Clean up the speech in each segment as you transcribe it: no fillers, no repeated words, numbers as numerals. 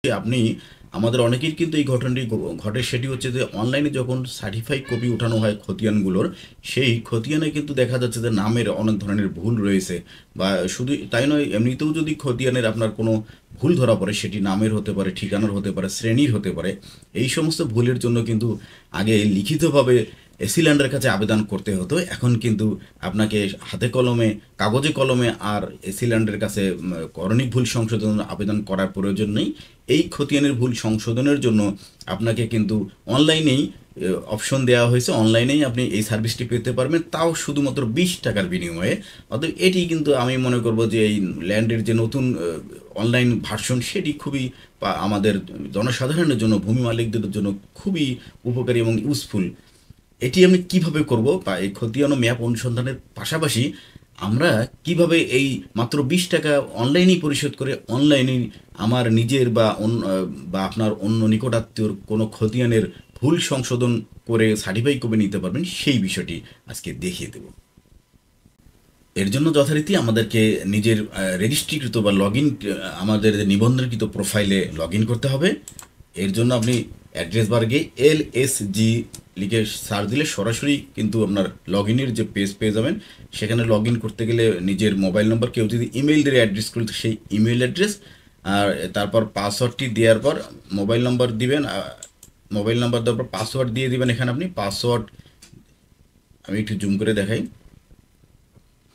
আপনি আমাদের অনেকের কিন্তু এই ঘটনাটি ঘটে, সেটি হচ্ছে যে অনলাইনে যখন সার্টিফাইড কপি ওঠানো হয় খতিয়ানগুলোর, সেই খতিয়ানে কিন্তু দেখা যাচ্ছে যে নামের অনেক ধরনের ভুল রয়েছে। বা শুধু তাই নয়, এমনিতেও যদি খতিয়ানের আপনার কোনো ভুল ধরা পড়ে, সেটি নামের হতে পারে, ঠিকানার হতে পারে, শ্রেণীর হতে পারে। এই সমস্ত ভুলের জন্য কিন্তু আগে লিখিতভাবে এসিল্যান্ডের কাছে আবেদন করতে হতো। এখন কিন্তু আপনাকে হাতে কলমে, কাগজে কলমে আর এসিল্যান্ডের কাছে করণিক ভুল সংশোধনের আবেদন করার প্রয়োজন নেই। এই খতিয়ানের ভুল সংশোধনের জন্য আপনাকে কিন্তু অনলাইনেই অপশন দেওয়া হয়েছে, অনলাইনেই আপনি এই সার্ভিসটি পেতে পারবেন, তাও শুধুমাত্র 20 টাকার বিনিময়ে। অতএব এটি কিন্তু আমি মনে করব যে এই ল্যান্ডের যে নতুন অনলাইন ভার্সন, সেটি খুবই আমাদের জনসাধারণের জন্য, ভূমি মালিকদের জন্য খুবই উপকারী এবং ইউজফুল। এটি আমি কিভাবে করব, বা এই খতিয়ান ও ম্যাপ অনুসন্ধানের পাশাপাশি আমরা কিভাবে এই মাত্র 20 টাকা অনলাইনেই পরিশোধ করে অনলাইনেই আমার নিজের বা আপনার অন্য নিকটাত্মীয়র কোনো খতিয়ানের ভুল সংশোধন করে সার্টিফাই করে নিতে পারবেন, সেই বিষয়টি আজকে দেখিয়ে দেব। এর জন্য যথারীতি আমাদেরকে নিজের রেজিস্ট্রিকৃত বা লগ ইন, আমাদের নিবন্ধনকৃত প্রোফাইলে লগ ইন করতে হবে। এর জন্য আপনি অ্যাড্রেস বার গিয়ে LSG লিখে সার্চ দিলে সরাসরি কিন্তু আপনার লগ ইনের যে পেজ পেয়ে যাবেন। সেখানে লগ ইন করতে গেলে নিজের মোবাইল নম্বর, কেউ যদি ইমেইল দিয়ে অ্যাড্রেস করতে, সেই ইমেইল অ্যাড্রেস, আর তারপর পাসওয়ার্ডটি দেওয়ার পর মোবাইল নম্বর দিবেন। মোবাইল নাম্বার দেওয়ার পর পাসওয়ার্ড দিয়ে দিবেন। এখানে আপনি পাসওয়ার্ড, আমি একটু জুম করে দেখাই।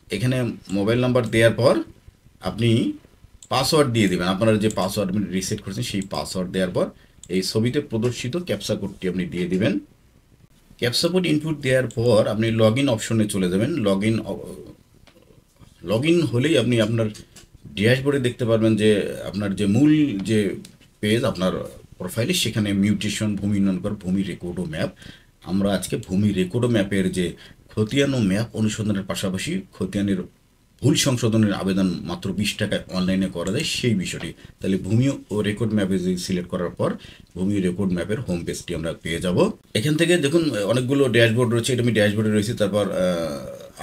এখানে মোবাইল নাম্বার দেওয়ার পর আপনি পাসওয়ার্ড দিয়ে দেবেন। আপনারা যে পাসওয়ার্ড আপনি রিসেট করেছেন, সেই পাসওয়ার্ড দেওয়ার পর এই ছবিতে প্রদর্শিত ক্যাপচা কোডটি আপনি দিয়ে দিবেন। ক্যাপচা কোড ইনপুট দেওয়ার পর আপনি লগ ইন অপশনে চলে যাবেন। লগ ইন হলেই আপনি আপনার ড্যাশবোর্ডে দেখতে পারবেন যে আপনার যে মূল যে পেজ আপনার প্রোফাইলে, সেখানে মিউটেশন, ভূমি উন্নয়ন কর, ভূমি রেকর্ড ও ম্যাপ। আমরা আজকে ভূমি রেকর্ড ও ম্যাপের যে খতিয়ান ও ম্যাপ অনুসন্ধানের পাশাপাশি খতিয়ানের ভুল সংশোধনের আবেদন মাত্র 20 টাকায় অনলাইনে করা যায়, সেই বিষয়টি। তাহলে ভূমি ও রেকর্ড ম্যাপে যদি সিলেক্ট করার পর ভূমি রেকর্ড ম্যাপের হোম পেজটি আমরা পেয়ে যাব। এখান থেকে দেখুন অনেকগুলো ড্যাশবোর্ড রয়েছে, এটা আমি ড্যাশবোর্ডে রয়েছে। তারপর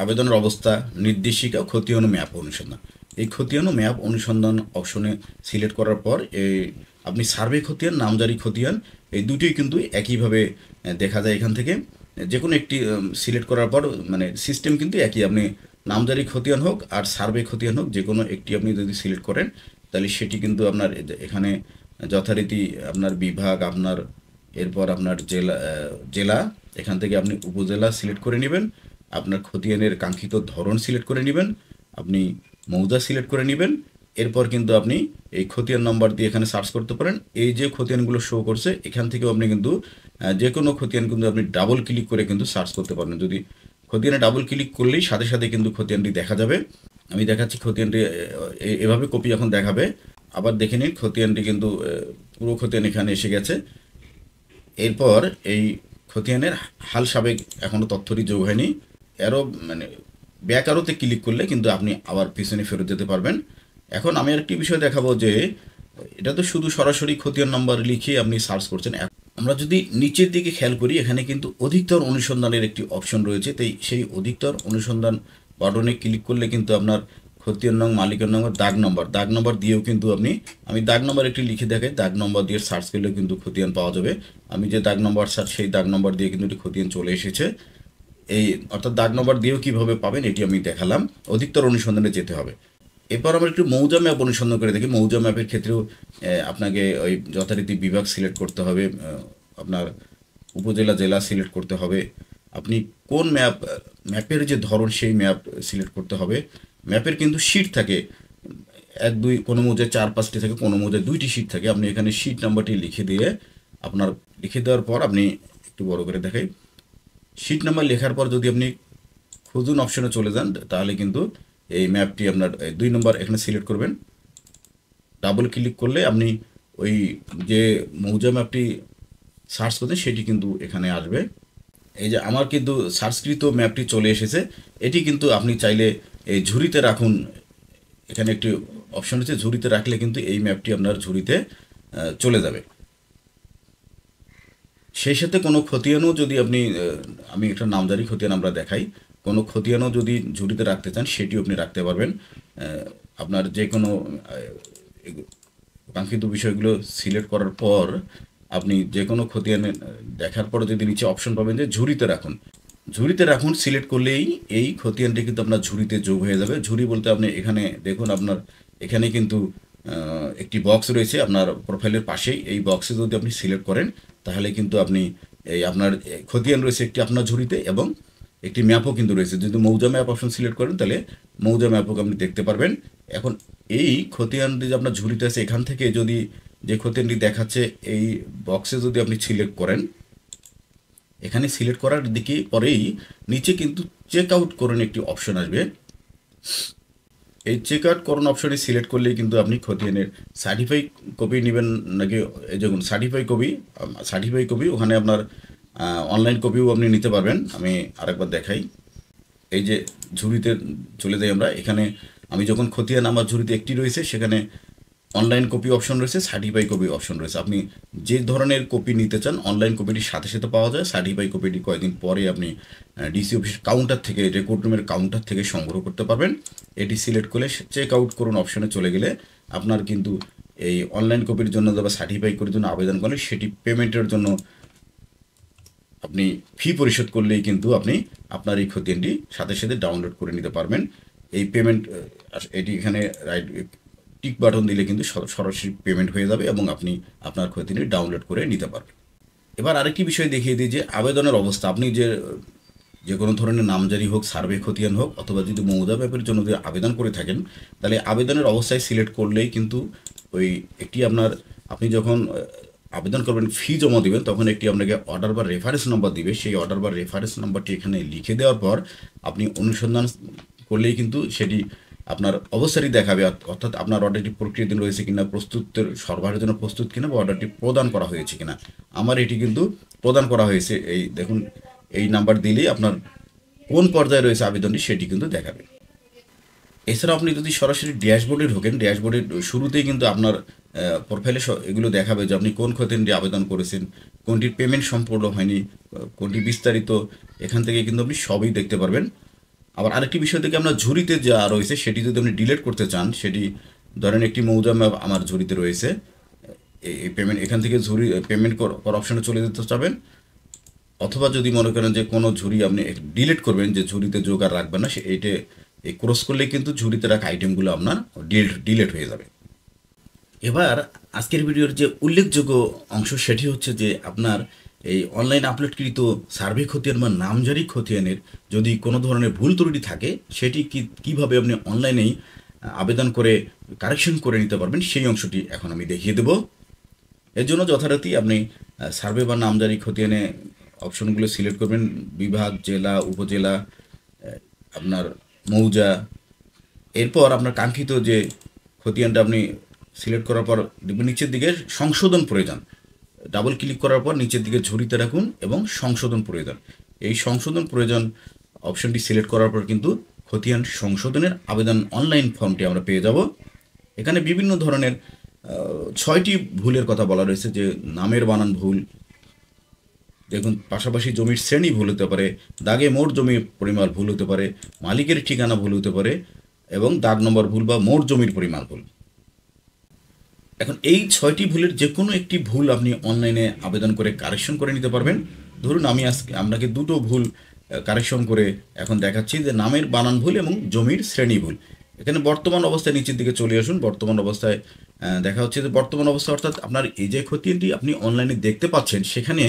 আবেদনের অবস্থা, নির্দেশিকা, খতিয়ান ও ম্যাপ অনুসন্ধান। এই খতিয়ান ও ম্যাপ অনুসন্ধান অপশনে সিলেক্ট করার পর এই আপনি সার্ভে খতিয়ান, নামজারি খতিয়ান, এই দুটোই কিন্তু একইভাবে দেখা যায়। এখান থেকে যে কোনো একটি সিলেক্ট করার পর মানে সিস্টেম কিন্তু একই। আপনি নামজারি খতিয়ান হোক আর সার্ভে খতিয়ান হোক, যে কোনো একটি আপনি যদি সিলেক্ট করেন, তাহলে সেটি কিন্তু আপনার এখানে যথারীতি আপনার বিভাগ, আপনার এরপর আপনার জেলা, এখান থেকে আপনি উপজেলা সিলেক্ট করে নেবেন। আপনার খতিয়ানের কাঙ্ক্ষিত ধরন সিলেক্ট করে নেবেন। আপনি মৌজা সিলেক্ট করে নেবেন। এরপর কিন্তু আপনি এই খতিয়ান নাম্বার দিয়ে এখানে সার্চ করতে পারেন। এই যে খতিয়ানগুলো শো করছে, এখান থেকেও আপনি কিন্তু যে কোনো খতিয়ান কিন্তু আপনি ডাবল ক্লিক করে কিন্তু সার্চ করতে পারবেন। যদি খতিয়ানে ডাবল ক্লিক করলেই সাথে সাথে কিন্তু খতিয়ানটি দেখা যাবে। আমি দেখাচ্ছি খতিয়ানটি এভাবে কপি এখন দেখাবে। আবার দেখে নিন, খতিয়ানটি কিন্তু পুরো খতিয়ান এখানে এসে গেছে। এরপর এই খতিয়ানের হাল সাবেক এখনও তথ্যটি যোগ হয়নি। অ্যারো মানে ব্যাক অ্যারোতে ক্লিক করলে কিন্তু আপনি আবার পিছনে ফেরত যেতে পারবেন। এখন আমি আরেকটি বিষয় দেখাবো যে এটা তো শুধু সরাসরি খতিয়ান নাম্বার লিখে আপনি সার্চ করছেন। আমরা যদি নিচের দিকে খেয়াল করি, এখানে কিন্তু অধিকতর অনুসন্ধানের একটি অপশন রয়েছে। তাই সেই অধিকতর অনুসন্ধান বাটনে ক্লিক করলে কিন্তু আপনার খতিয়ান নং, মালিকের নম্বর, দাগ নম্বর দিয়েও কিন্তু আমি দাগ নম্বর একটি লিখে দেখাই। দাগ নম্বর দিয়ে সার্চ করলেও কিন্তু খতিয়ান পাওয়া যাবে। আমি যে দাগ নম্বর সার্চ, সেই দাগ নম্বর দিয়ে কিন্তু এটি খতিয়ান চলে এসেছে। এই অর্থাৎ দাগ নম্বর দিয়েও কীভাবে পাবেন এটি আমি দেখালাম। অধিকতর অনুসন্ধানে যেতে হবে। এরপর আমরা একটু মৌজা ম্যাপ অনুসন্ধান করে দেখি। মৌজা ম্যাপের ক্ষেত্রেও আপনাকে ওই যথারীতি বিভাগ সিলেক্ট করতে হবে, আপনার উপজেলা, জেলা সিলেক্ট করতে হবে। আপনি কোন ম্যাপের যে ধরন, সেই ম্যাপ সিলেক্ট করতে হবে। ম্যাপের কিন্তু শিট থাকে 1 2, কোনো মৌজায় 4 5টি থাকে, কোনো মৌজায় 2টি শিট থাকে। আপনি এখানে শিট নাম্বারটি লিখে দিয়ে লিখে দেওয়ার পর আপনি একটু বড় করে দেখাই। শিট নাম্বার লেখার পর যদি আপনি খুঁজুন অপশনে চলে যান, তাহলে কিন্তু এই ম্যাপটি আপনার 2 নম্বর এখানে সিলেক্ট করবেন। ডাবল ক্লিক করলে আপনি ওই যে মৌজা ম্যাপটি সার্চ করতে, সেটি কিন্তু এখানে আসবে। এই যে আমার কিন্তু সার্চকৃত ম্যাপটি চলে এসেছে। এটি কিন্তু আপনি চাইলে এই ঝুড়িতে রাখুন। এখানে একটি অপশন আছে, ঝুড়িতে রাখলে কিন্তু এই ম্যাপটি আপনার ঝুড়িতে চলে যাবে। সেই সাথে কোনো খতিয়ানও যদি আমি একটা নামজারি খতিয়ান আমরা দেখাই, কোনো খতিয়ানও যদি ঝুড়িতে রাখতে চান, সেটিও আপনি রাখতে পারবেন। আপনার যে কোনো কাঙ্ক্ষিত বিষয়গুলো সিলেক্ট করার পর আপনি যে কোনো খতিয়ান দেখার পর যদি নিচে অপশন পাবেন যে ঝুড়িতে রাখুন, ঝুড়িতে রাখুন সিলেক্ট করলেই এই খতিয়ানটি কিন্তু আপনার ঝুড়িতে যোগ হয়ে যাবে। ঝুড়ি বলতে আপনি এখানে দেখুন, আপনার এখানে কিন্তু একটি বক্স রয়েছে আপনার প্রোফাইলের পাশেই। এই বক্সে যদি আপনি সিলেক্ট করেন তাহলে কিন্তু আপনি এই আপনার খতিয়ান রয়েছে একটি আপনার ঝুড়িতে এবং একটি ম্যাপও কিন্তু রয়েছে। যদি মৌজা ম্যাপ অপশন সিলেক্ট করেন তাহলে মৌজা ম্যাপও আপনি দেখতে পারবেন। এখন এই খতিয়ানটি যে আপনার ঝুড়িতে আছে এখান থেকে যদি যে খতিয়ানটি দেখাচ্ছে এই বক্সে যদি আপনি সিলেক্ট করেন, এখানে সিলেক্ট করার দিকে পরেই নিচে কিন্তু চেক আউট করুন একটি অপশন আসবে। এই চেক আউট করুন অপশনে সিলেক্ট করলেই কিন্তু আপনি খতিয়ানের সার্টিফাই কপি নেবেন নাকি, এই দেখুন সার্টিফাই কপি ওখানে আপনার অনলাইন কপিও আপনি নিতে পারবেন। আমি আরেকবার দেখাই, এই যে ঝুড়িতে চলে যাই আমরা, এখানে আমি যখন খতিয়ান আমার ঝুড়িতে একটি রয়েছে সেখানে অনলাইন কপি অপশন রয়েছে, সার্টিফাই কপি অপশন রয়েছে। আপনি যে ধরনের কপি নিতে চান অনলাইন কপিটির সাথে সাথে পাওয়া যায়, সার্টিফাই কপিটি কয়েকদিন পরে আপনি ডিসি অফিস কাউন্টার থেকে, রেকর্ড রুমের কাউন্টার থেকে সংগ্রহ করতে পারবেন। এটি সিলেক্ট করলে চেক আউট করুন অপশনে চলে গেলে আপনার কিন্তু এই অনলাইন কপির জন্য বা সার্টিফাই করার জন্য আবেদন করেন সেটি পেমেন্টের জন্য আপনি ফি পরিশোধ করলেই কিন্তু আপনি আপনার এই খতিয়ানটি সাথে সাথে ডাউনলোড করে নিতে পারবেন। এই পেমেন্ট এটি এখানে রাইট টিক বাটন দিলে কিন্তু সরাসরি পেমেন্ট হয়ে যাবে এবং আপনি আপনার খতিয়ানটি ডাউনলোড করে নিতে পারবেন। এবার আরেকটি বিষয় দেখিয়ে দিই যে আবেদনের অবস্থা। আপনি যে কোনো ধরনের নামজারি হোক, সার্ভে খতিয়ান হোক, অথবা যদি মৌজা ম্যাপের জন্য যদি আবেদন করে থাকেন তাহলে আবেদনের অবস্থায় সিলেক্ট করলেই কিন্তু ওই একটি আপনি যখন আবেদন করবেন ফি জমা দেবেন তখন একটি আপনাকে অর্ডার বা রেফারেন্স নাম্বার দিবে। সেই অর্ডার বা রেফারেন্স নাম্বারটি এখানে লিখে দেওয়ার পর আপনি অনুসন্ধান করলেই কিন্তু সেটি আপনার অবস্থাটি দেখাবে, অর্থাৎ আপনার অর্ডারটি প্রক্রিয়াধীন রয়েছে কিনা, প্রস্তুতের সরবরাহের জন্য প্রস্তুত কিনা, বা অর্ডারটি প্রদান করা হয়েছে কিনা। আমার এটি কিন্তু প্রদান করা হয়েছে। এই দেখুন, এই নাম্বার দিলেই আপনার কোন পর্যায়ে রয়েছে আবেদনটি সেটি কিন্তু দেখাবে। এছাড়া আপনি যদি সরাসরি ড্যাশবোর্ডে ঢোকেন, ড্যাশবোর্ডের শুরুতেই কিন্তু আপনার প্রোফাইলে এগুলো দেখাবে যে আপনি কোন খতিয়ানটি আবেদন করেছেন, কোনটির পেমেন্ট সম্পূর্ণ হয়নি, কোনটি বিস্তারিত, এখান থেকে কিন্তু আপনি সবই দেখতে পারবেন। আবার আরেকটি বিষয় থেকে আপনার ঝুড়িতে যা রয়েছে সেটি যদি আপনি ডিলিট করতে চান, সেটি ধরেন একটি মৌজা ম্যাপ আমার ঝুড়িতে রয়েছে, এই পেমেন্ট এখান থেকে ঝুড়ি পেমেন্ট কর অপশনে চলে যেতে চাবেন, অথবা যদি মনে করেন যে কোনো ঝুড়ি আপনি ডিলিট করবেন, যে ঝুড়িতে যোগ আর রাখবেন না, এইটা এই ক্রস করলে কিন্তু ঝুড়িতে রাখা আইটেমগুলো আপনার ডিলিট হয়ে যাবে। এবার আজকের ভিডিওর যে উল্লেখযোগ্য অংশ সেটি হচ্ছে যে আপনার এই অনলাইন আপলোডকৃত সার্ভে খতিয়ান বা নামজারি খতিয়ানের যদি কোনো ধরনের ভুল ত্রুটি থাকে সেটি কীভাবে আপনি অনলাইনেই আবেদন করে কারেকশন করে নিতে পারবেন সেই অংশটি এখন আমি দেখিয়ে দেব। এর জন্য যথারীতি আপনি সার্ভে বা নামজারি খতিয়ানে অপশনগুলো সিলেক্ট করবেন, বিভাগ, জেলা, উপজেলা, আপনার মৌজা। এরপর আপনার কাঙ্ক্ষিত যে খতিয়ানটা আপনি সিলেক্ট করার পর দেখবেন নিচের দিকে সংশোধন প্রয়োজন, ডাবল ক্লিক করার পর নিচের দিকে ঝুড়িতে রাখুন এবং সংশোধন প্রয়োজন। এই সংশোধন প্রয়োজন অপশনটি সিলেক্ট করার পর কিন্তু খতিয়ান সংশোধনের আবেদন অনলাইন ফর্মটি আমরা পেয়ে যাব। এখানে বিভিন্ন ধরনের 6টি ভুলের কথা বলা রয়েছে, যে নামের বানান ভুল, দেখুন পাশাপাশি জমির শ্রেণী ভুল হতে পারে, দাগে মোট জমির পরিমাণ ভুল হতে পারে, মালিকের ঠিকানা ভুল হতে পারে এবং দাগ নম্বর ভুল বা মোট জমির পরিমাণ ভুল। এখন এই 6টি ভুলের যে কোনো একটি ভুল আপনি অনলাইনে আবেদন করে কারেকশন করে নিতে পারবেন। ধরুন আমি আজকে আপনাকে দুটো ভুল কারেকশন করে এখন দেখাচ্ছি, যে নামের বানান ভুল এবং জমির শ্রেণী ভুল। এখানে বর্তমান অবস্থায় নিচের দিকে চলে আসুন। বর্তমান অবস্থায় দেখা হচ্ছে যে বর্তমান অবস্থা অর্থাৎ আপনার এই যে খতিয়ানটি আপনি অনলাইনে দেখতে পাচ্ছেন সেখানে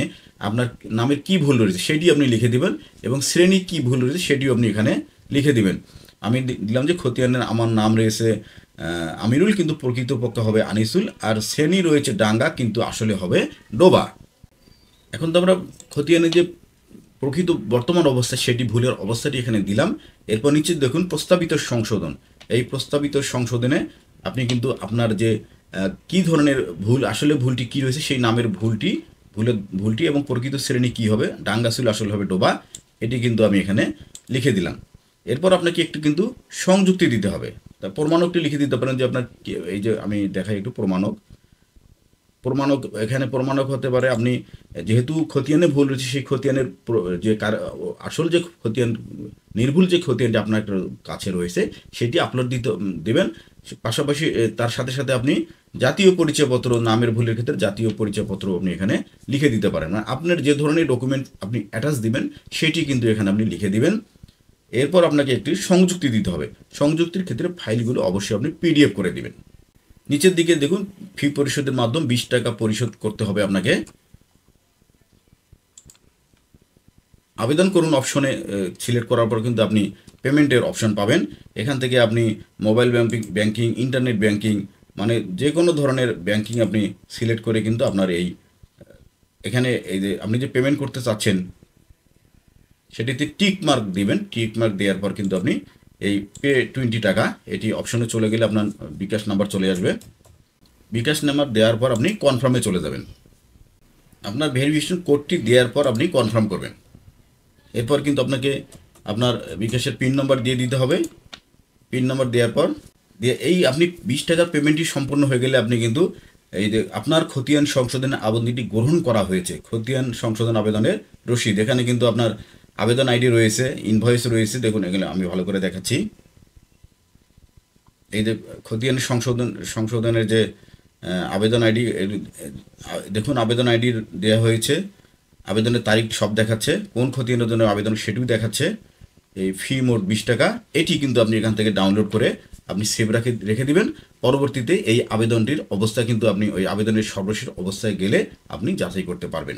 আপনার নামের কি ভুল রয়েছে সেটি আপনি লিখে দিবেন এবং শ্রেণী কি ভুল রয়েছে সেটিও আপনি এখানে লিখে দিবেন। আমি দিলাম যে খতিয়ানের আমার নাম রয়েছে আমিরুল, কিন্তু প্রকৃতপক্ষে হবে আনিসুল, আর শ্রেণী রয়েছে ডাঙ্গা, কিন্তু আসলে হবে ডোবা। এখন তো আমরা খতিয়ানের যে প্রকৃত বর্তমান অবস্থা সেটি ভুলের অবস্থাটি এখানে দিলাম। এরপর নিচে দেখুন প্রস্তাবিত সংশোধন। এই প্রস্তাবিত সংশোধনে আপনি কিন্তু আপনার যে কি ধরনের ভুল, আসলে ভুলটি কি রয়েছে সেই নামের ভুলটি এবং প্রকৃত শ্রেণী কি হবে, ডাঙ্গাসুল আসলে হবে ডোবা, এটি কিন্তু আমি এখানে লিখে দিলাম। এরপর আপনাকে একটু কিন্তু সংযুক্তি দিতে হবে। তা প্রমাণকটি লিখে দিতে পারেন যে আপনার এই যে আমি দেখাই একটু প্রমাণক এখানে প্রমাণক হতে পারে আপনি যেহেতু খতিয়ানে ভুল রয়েছে সেই খতিয়ানের যে আসল যে খতিয়ান নির্ভুল যে খতিয়ানটি আপনার কাছে রয়েছে সেটি আপলোড দেবেন পাশাপাশি তার সাথে সাথে আপনি জাতীয় পরিচয়পত্র, নামের ভুলের ক্ষেত্রে জাতীয় পরিচয়পত্র আপনি এখানে লিখে দিতে পারেন। মানে আপনার যে ধরনের ডকুমেন্ট আপনি অ্যাটাচ দিবেন সেটি কিন্তু এখানে আপনি লিখে দিবেন। এরপর আপনাকে একটি সংযুক্তি দিতে হবে। সংযুক্তির ক্ষেত্রে ফাইলগুলো অবশ্যই আপনি পিডিএফ করে দিবেন। নিচের দিকে দেখুন ফি পরিশোধের মাধ্যম 20 টাকা পরিশোধ করতে হবে আপনাকে। আবেদন করুন অপশনে সিলেক্ট করার পর কিন্তু আপনি পেমেন্টের অপশন পাবেন। এখান থেকে আপনি মোবাইল ব্যাংকিং, ইন্টারনেট ব্যাংকিং, মানে যে কোনো ধরনের ব্যাংকিং আপনি সিলেক্ট করে কিন্তু আপনার এখানে এই যে আপনি যে পেমেন্ট করতে চাচ্ছেন সেটিতে টিক মার্ক দিবেন। টিক মার্ক দেওয়ার পর কিন্তু আপনি এই পে 20 টাকা এটি অপশনে চলে গেলে আপনার বিকাশ নাম্বার চলে আসবে। বিকাশ নাম্বার দেওয়ার পর আপনি কনফার্মে চলে যাবেন। আপনার ভেরিফিকেশন কোডটি দেওয়ার পর আপনি কনফার্ম করবেন। এরপর কিন্তু আপনাকে আপনার বিকাশের পিন নম্বর দিয়ে দিতে হবে। পিন নম্বর দেওয়ার পর এই আপনি 20 টাকার পেমেন্টটি সম্পূর্ণ হয়ে গেলে আপনি কিন্তু এই যে আপনার খতিয়ান সংশোধনের আবেদনটি গ্রহণ করা হয়েছে, খতিয়ান সংশোধন আবেদনের রসিদ, এখানে কিন্তু আপনার আবেদন আইডি রয়েছে, ইনভয়েস রয়েছে। দেখুন এগুলো আমি ভালো করে দেখাচ্ছি। এই যে খতিয়ান সংশোধনের যে আবেদন আইডি, দেখুন আবেদন আইডি দেওয়া হয়েছে, আবেদনের তারিখ সব দেখাচ্ছে, কোন খতিয়ানের জন্য আবেদন সেটিও দেখাচ্ছে। এই ফি মোট 20 টাকা, এটি কিন্তু আপনি এখান থেকে ডাউনলোড করে আপনি সেভ রেখে দিবেন। পরবর্তীতে এই আবেদনটির অবস্থা কিন্তু আপনি ওই আবেদনের সর্বশেষ অবস্থায় গেলে আপনি যাচাই করতে পারবেন।